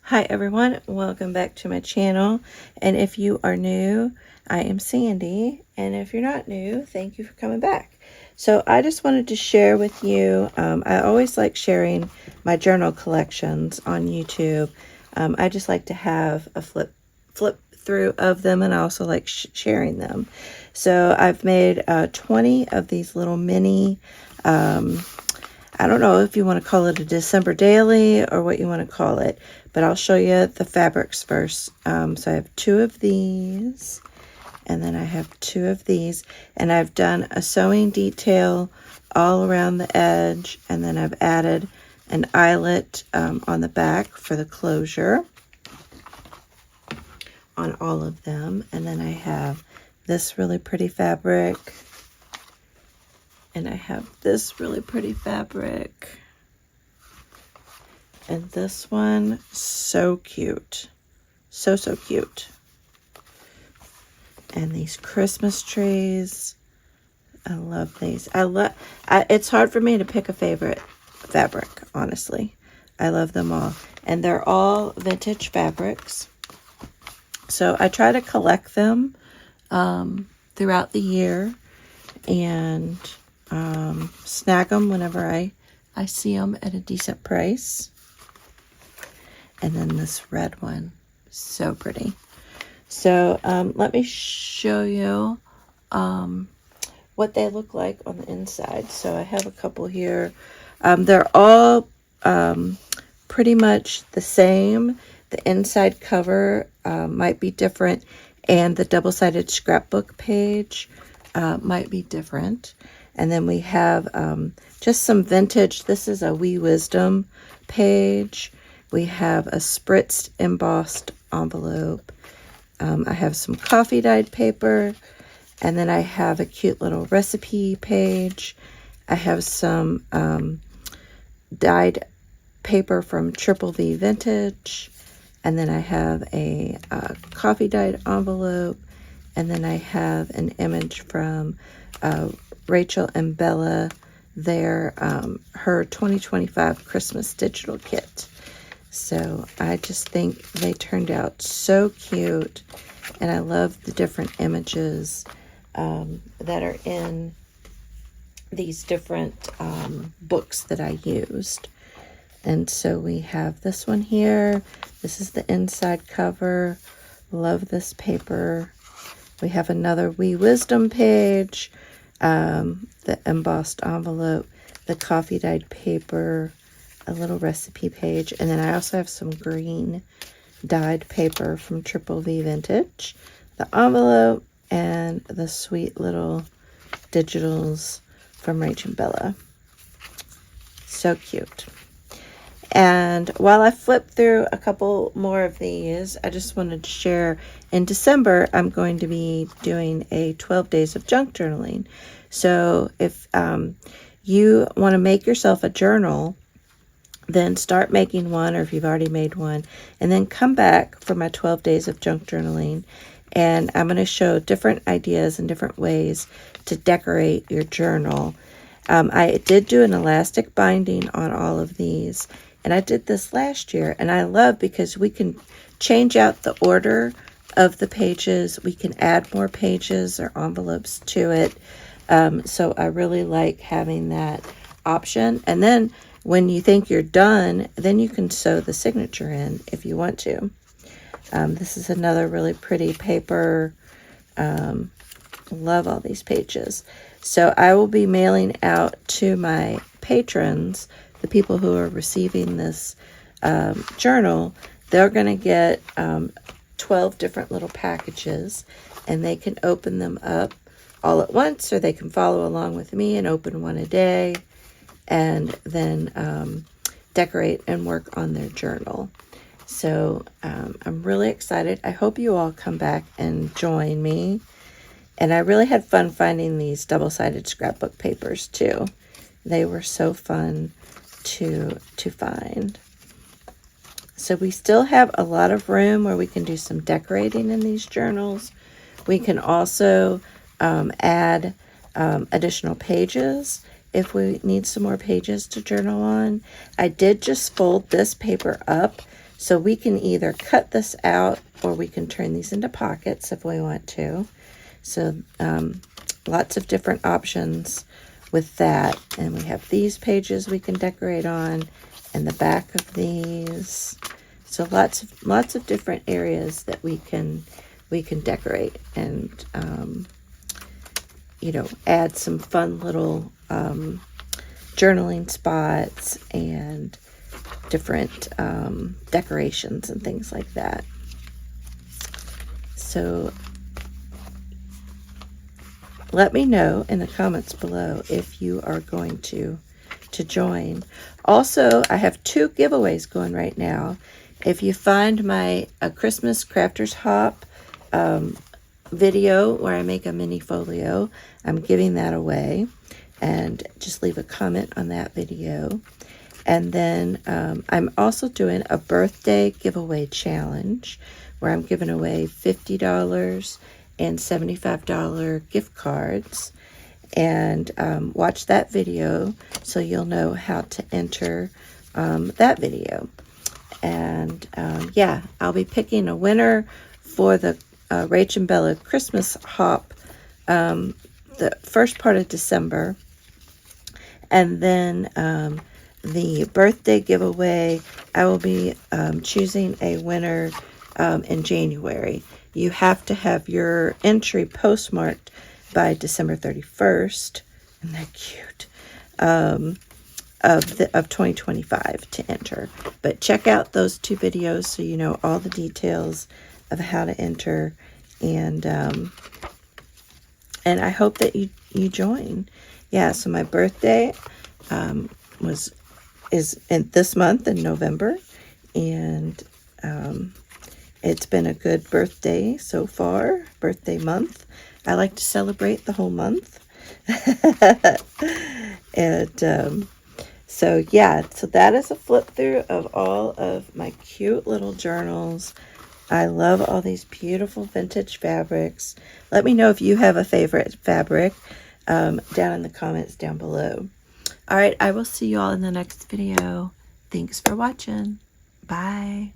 Hi everyone, welcome back to my channel, and if you are new, I am Sandy, and if you're not new, thank you for coming back. So I just wanted to share with you, I always like sharing my journal collections on YouTube. I just like to have a flip through of them, and I also like sharing them. So I've made 20 of these little mini, I don't know if you want to call it a December daily or what you want to call it, but I'll show you the fabrics first. So I have 2 of these, and then I have 2 of these, and I've done a sewing detail all around the edge, and then I've added an eyelet on the back for the closure on all of them. And then I have this really pretty fabric, and I have this really pretty fabric, and this one, so cute, so cute. And these Christmas trees, I love these. It's hard for me to pick a favorite fabric, honestly. I love them all, and they're all vintage fabrics. So I try to collect them throughout the year, and snag them whenever I see them at a decent price. And then this red one, so pretty. So let me show you what they look like on the inside. So I have a couple here. They're all pretty much the same. The inside cover might be different, and the double-sided scrapbook page might be different. And then we have just some vintage. This is a Wee Wisdom page. We have a spritzed embossed envelope. I have some coffee dyed paper. And then I have a cute little recipe page. I have some dyed paper from Triple V Vintage. And then I have a coffee dyed envelope. And then I have an image from Rachel and Bella, her 2025 Christmas digital kit. So I just think they turned out so cute, and I love the different images that are in these different books that I used. And so we have this one here. This is the inside cover. Love this paper. We have another Wee Wisdom page, the embossed envelope, the coffee dyed paper, a little recipe page, and then I also have some green dyed paper from Triple V Vintage, the envelope, and the sweet little digitals from Rachel and Bella. So cute. And while I flip through a couple more of these, I just wanted to share, in December, I'm going to be doing a 12 days of junk journaling. So if you want to make yourself a journal, then start making one, or if you've already made one, and then come back for my 12 days of junk journaling. And I'm going to show different ideas and different ways to decorate your journal. I did do an elastic binding on all of these, and I did this last year, and I love because we can change out the order of the pages. We can add more pages or envelopes to it. So I really like having that option. And then when you think you're done, then you can sew the signature in if you want to. This is another really pretty paper. Love all these pages. So I will be mailing out to my patrons, the people who are receiving this journal. They're going to get 12 different little packages, and they can open them up all at once, or they can follow along with me and open one a day, and then decorate and work on their journal. So I'm really excited. I hope you all come back and join me. And I really had fun finding these double-sided scrapbook papers too. They were so fun to find. So we still have a lot of room where we can do some decorating in these journals. We can also add additional pages if we need some more pages to journal on. I did just fold this paper up So we can either cut this out or we can turn these into pockets if we want to. So lots of different options with that. And we have these pages we can decorate on, and the back of these. So lots of different areas that we can decorate and you know, add some fun little journaling spots and different decorations and things like that. So let me know in the comments below if you are going to join. Also, I have 2 giveaways going right now. If you find my Christmas Crafters Hop video where I make a mini folio, I'm giving that away, and just leave a comment on that video. And then I'm also doing a birthday giveaway challenge where I'm giving away $50 and $75 gift cards. And watch that video so you'll know how to enter that video. And yeah, I'll be picking a winner for the Rach and Bella Christmas Hop the first part of December. And then the birthday giveaway, I will be choosing a winner in January. You have to have your entry postmarked by December 31st. Isn't that cute? Of 2025 to enter. But check out those 2 videos so you know all the details of how to enter, and I hope that you join. Yeah, so my birthday is in this month in November, and it's been a good birthday so far, birthday month. I like to celebrate the whole month. And so yeah, so that is a flip through of all of my cute little journals. I love all these beautiful vintage fabrics. Let me know if you have a favorite fabric down in the comments down below. All right, I will see you all in the next video. Thanks for watching. Bye.